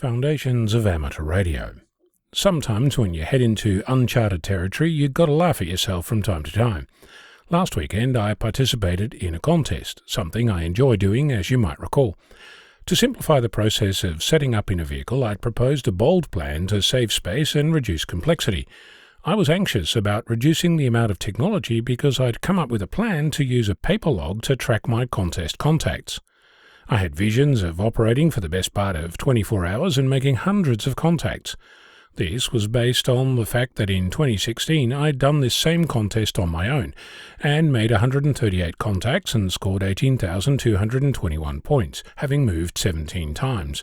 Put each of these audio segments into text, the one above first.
Foundations of Amateur Radio. Sometimes when you head into uncharted territory, you've got to laugh at yourself from time to time. Last weekend I participated in a contest, something I enjoy doing, as you might recall. To simplify the process of setting up in a vehicle, I'd proposed a bold plan to save space and reduce complexity. I was anxious about reducing the amount of technology because I'd come up with a plan to use a paper log to track my contest contacts. I had visions of operating for the best part of 24 hours and making hundreds of contacts. This was based on the fact that in 2016 I'd done this same contest on my own and made 138 contacts and scored 18,221 points, having moved 17 times.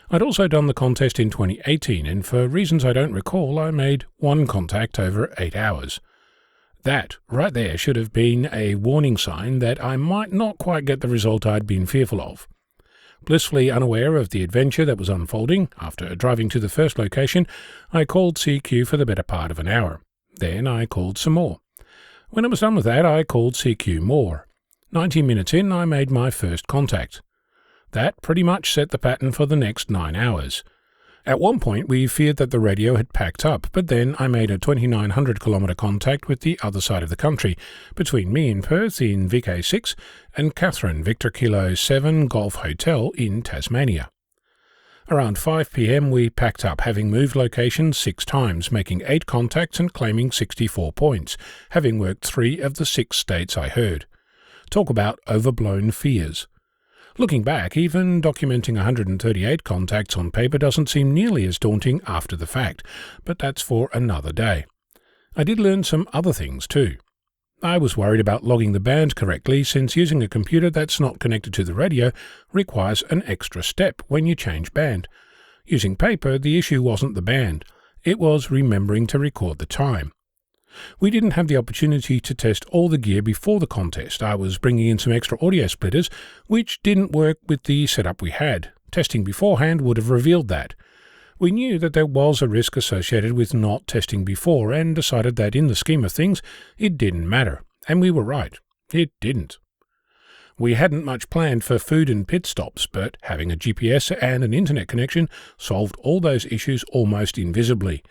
I'd also done the contest in 2018 and for reasons I don't recall I made one contact over 8 hours. That, right there, should have been a warning sign that I might not quite get the result I'd been fearful of. Blissfully unaware of the adventure that was unfolding, after driving to the first location, I called CQ for the better part of an hour. Then I called some more. When I was done with that, I called CQ more. 90 minutes in, I made my first contact. That pretty much set the pattern for the next 9 hours. At one point we feared that the radio had packed up, but then I made a 2,900-kilometre contact with the other side of the country, between me in Perth in VK6 and Catherine Victor Kilo 7 Golf Hotel in Tasmania. Around 5 p.m. we packed up, having moved locations 6 times, making 8 contacts and claiming 64 points, having worked 3 of the 6 states I heard. Talk about overblown fears. Looking back, even documenting 138 contacts on paper doesn't seem nearly as daunting after the fact, but that's for another day. I did learn some other things too. I was worried about logging the band correctly, since using a computer that's not connected to the radio requires an extra step when you change band. Using paper, the issue wasn't the band. It was remembering to record the time. We didn't have the opportunity to test all the gear before the contest. I was bringing in some extra audio splitters, which didn't work with the setup we had. Testing beforehand would have revealed that. We knew that there was a risk associated with not testing before and decided that in the scheme of things, it didn't matter. And we were right. It didn't. We hadn't much planned for food and pit stops, but having a GPS and an internet connection solved all those issues almost invisibly.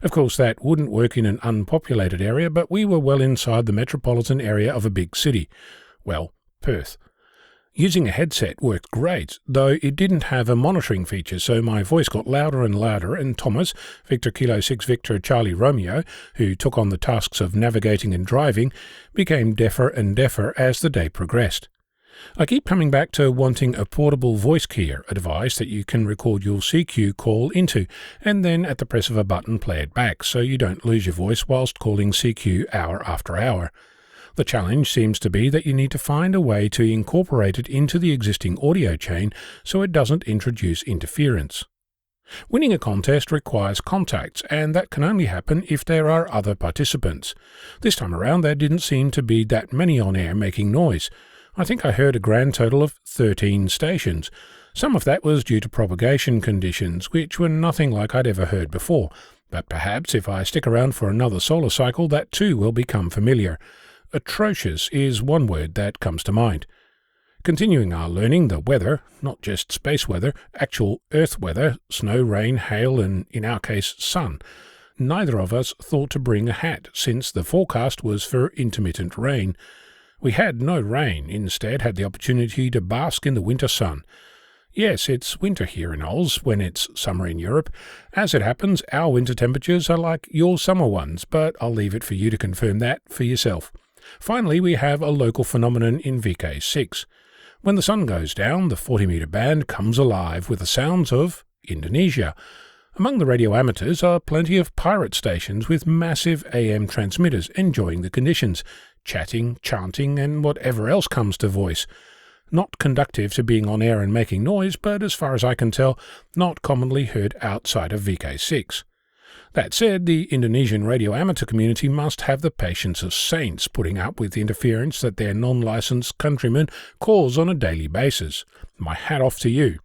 Of course, that wouldn't work in an unpopulated area, but we were well inside the metropolitan area of a big city. Well, Perth. Using a headset worked great, though it didn't have a monitoring feature, so my voice got louder and louder, and Thomas, Victor Kilo 6 Victor Charlie Romeo, who took on the tasks of navigating and driving, became deafer and deafer as the day progressed. I keep coming back to wanting a portable voice keyer, a device that you can record your CQ call into, and then at the press of a button play it back, so you don't lose your voice whilst calling CQ hour after hour. The challenge seems to be that you need to find a way to incorporate it into the existing audio chain so it doesn't introduce interference. Winning a contest requires contacts, and that can only happen if there are other participants. This time around there didn't seem to be that many on air making noise. I think I heard a grand total of 13 stations. Some of that was due to propagation conditions, which were nothing like I'd ever heard before, but perhaps if I stick around for another solar cycle that too will become familiar. Atrocious is one word that comes to mind. Continuing our learning, the weather, not just space weather, actual Earth weather, snow, rain, hail, and in our case, sun. Neither of us thought to bring a hat, since the forecast was for intermittent rain. We had no rain, instead had the opportunity to bask in the winter sun. Yes, it's winter here in Oz, when it's summer in Europe. As it happens, our winter temperatures are like your summer ones, but I'll leave it for you to confirm that for yourself. Finally, we have a local phenomenon in VK6. When the sun goes down, the 40-metre band comes alive with the sounds of Indonesia. Among the radio amateurs are plenty of pirate stations with massive AM transmitters enjoying the conditions, chatting, chanting, and whatever else comes to voice. Not conductive to being on air and making noise, but as far as I can tell, not commonly heard outside of VK6. That said, the Indonesian radio amateur community must have the patience of saints putting up with the interference that their non-licensed countrymen cause on a daily basis. My hat off to you.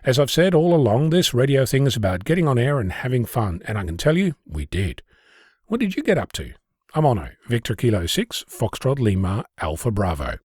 As I've said all along, this radio thing is about getting on air and having fun, and I can tell you, we did. What did you get up to? I'm Ono, Victor Kilo 6, Foxtrot Lima, Alpha Bravo.